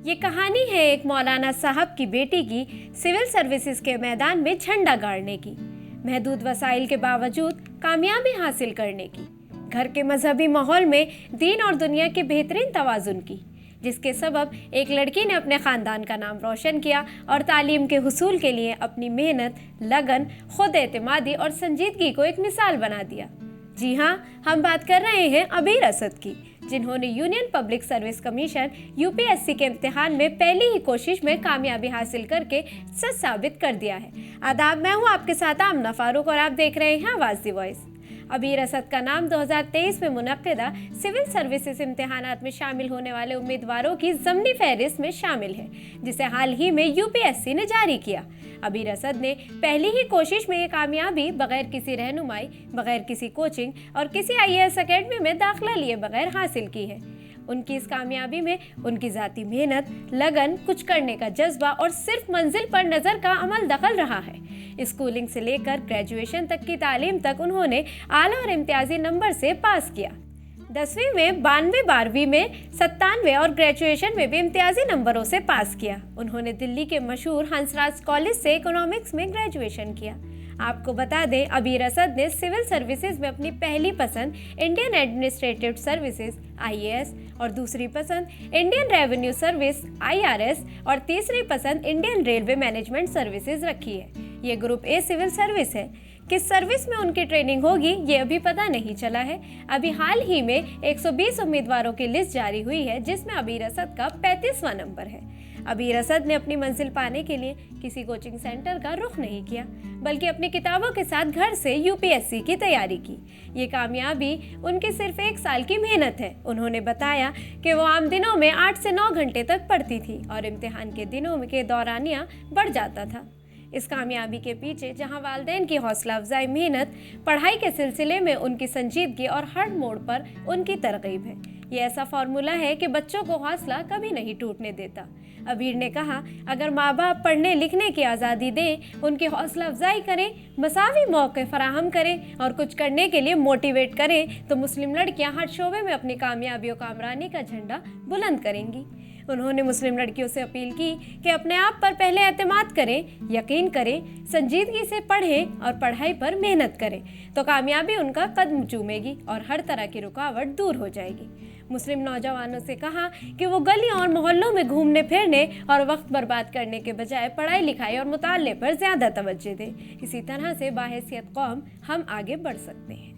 یہ کہانی ہے ایک مولانا صاحب کی بیٹی کی سول سروسز کے میدان میں جھنڈا گاڑنے کی، محدود وسائل کے باوجود کامیابی حاصل کرنے کی، گھر کے مذہبی ماحول میں دین اور دنیا کے بہترین توازن کی، جس کے سبب ایک لڑکی نے اپنے خاندان کا نام روشن کیا اور تعلیم کے حصول کے لیے اپنی محنت، لگن، خود اعتمادی اور سنجیدگی کو ایک مثال بنا دیا۔ جی ہاں، ہم بات کر رہے ہیں عبیر اسد کی، جنہوں نے union public service commission UPSC کے امتحان میں پہلی ہی کوشش میں کامیابی حاصل کر کے سچ ثابت کر دیا ہے۔ آداب، میں ہوں آپ کے ساتھ آمنہ فاروق اور آپ دیکھ رہے ہیں آواز دی وائس۔ عبیر اسد کا نام 2023 میں منعقدہ سول سروسز امتحانات میں شامل ہونے والے امیدواروں کی ضمنی فہرست میں شامل ہے، جسے حال ہی میں UPSC نے جاری کیا۔ عبیر اسد نے پہلی ہی کوشش میں یہ کامیابی بغیر کسی رہنمائی، بغیر کسی کوچنگ اور کسی IAS اکیڈمی میں داخلہ لیے بغیر حاصل کی ہے۔ ان کی اس کامیابی میں ان کی ذاتی محنت، لگن، کچھ کرنے کا جذبہ اور صرف منزل پر نظر کا عمل دخل رہا ہے۔ اسکولنگ سے لے کر گریجویشن تک کی تعلیم تک انہوں نے اعلیٰ اور امتیازی نمبر سے پاس کیا۔ 10ویں میں 92، 12ویں میں 97 اور گریجویشن میں بھی امتیازی نمبروں سے پاس کیا۔ انہوں نے دلی کے مشہور ہنس راج کالج سے اکنامکس میں گریجویشن کیا۔ آپ کو بتا دیں، عبیر اسد نے سول سروسز میں اپنی پہلی پسند انڈین ایڈمنسٹریٹو سروسز IAS اور دوسری پسند انڈین ریونیو سروس IRS اور تیسری پسند انڈین ریلوے مینجمنٹ سروسز رکھی ہے۔ یہ گروپ A سول سروس ہے۔ کس سروس میں ان کی ٹریننگ ہوگی یہ ابھی پتہ نہیں چلا ہے۔ ابھی حال ہی میں 120 امیدواروں کی لسٹ جاری ہوئی ہے، جس میں عبیر اسد کا 35واں نمبر ہے۔ عبیر اسد نے اپنی منزل پانے کے لیے کسی کوچنگ سینٹر کا رخ نہیں کیا، بلکہ اپنی کتابوں کے ساتھ گھر سے UPSC کی تیاری کی۔ یہ کامیابی ان کی صرف 1 سال کی محنت ہے۔ انہوں نے بتایا کہ وہ عام دنوں میں 8 سے 9 گھنٹے تک پڑھتی تھی اور امتحان کے دنوں کے دورانیہ بڑھ جاتا تھا۔ اس کامیابی کے پیچھے جہاں والدین کی حوصلہ افزائی محنت، پڑھائی کے سلسلے میں ان کی سنجیدگی اور ہر موڑ پر ان کی ترغیب ہے۔ یہ ایسا فارمولہ ہے کہ بچوں کو حوصلہ کبھی نہیں ٹوٹنے دیتا۔ عبیر نے کہا، اگر ماں باپ پڑھنے لکھنے کی آزادی دیں، ان کی حوصلہ افزائی کریں، مساوی موقع فراہم کریں اور کچھ کرنے کے لیے موٹیویٹ کریں، تو مسلم لڑکیاں ہر شعبے میں اپنی کامیابی و کامرانی کا جھنڈا بلند کریں گی۔ انہوں نے مسلم لڑکیوں سے اپیل کی کہ اپنے آپ پر پہلے اعتماد کریں، یقین کریں، سنجیدگی سے پڑھیں اور پڑھائی پر محنت کریں، تو کامیابی ان کا قدم چومے گی اور ہر طرح کی رکاوٹ دور ہو جائے گی۔ مسلم نوجوانوں سے کہا کہ وہ گلیوں اور محلوں میں گھومنے پھرنے اور وقت برباد کرنے کے بجائے پڑھائی لکھائی اور مطالعے پر زیادہ توجہ دیں۔ اسی طرح سے باحیثیت قوم ہم آگے بڑھ سکتے ہیں۔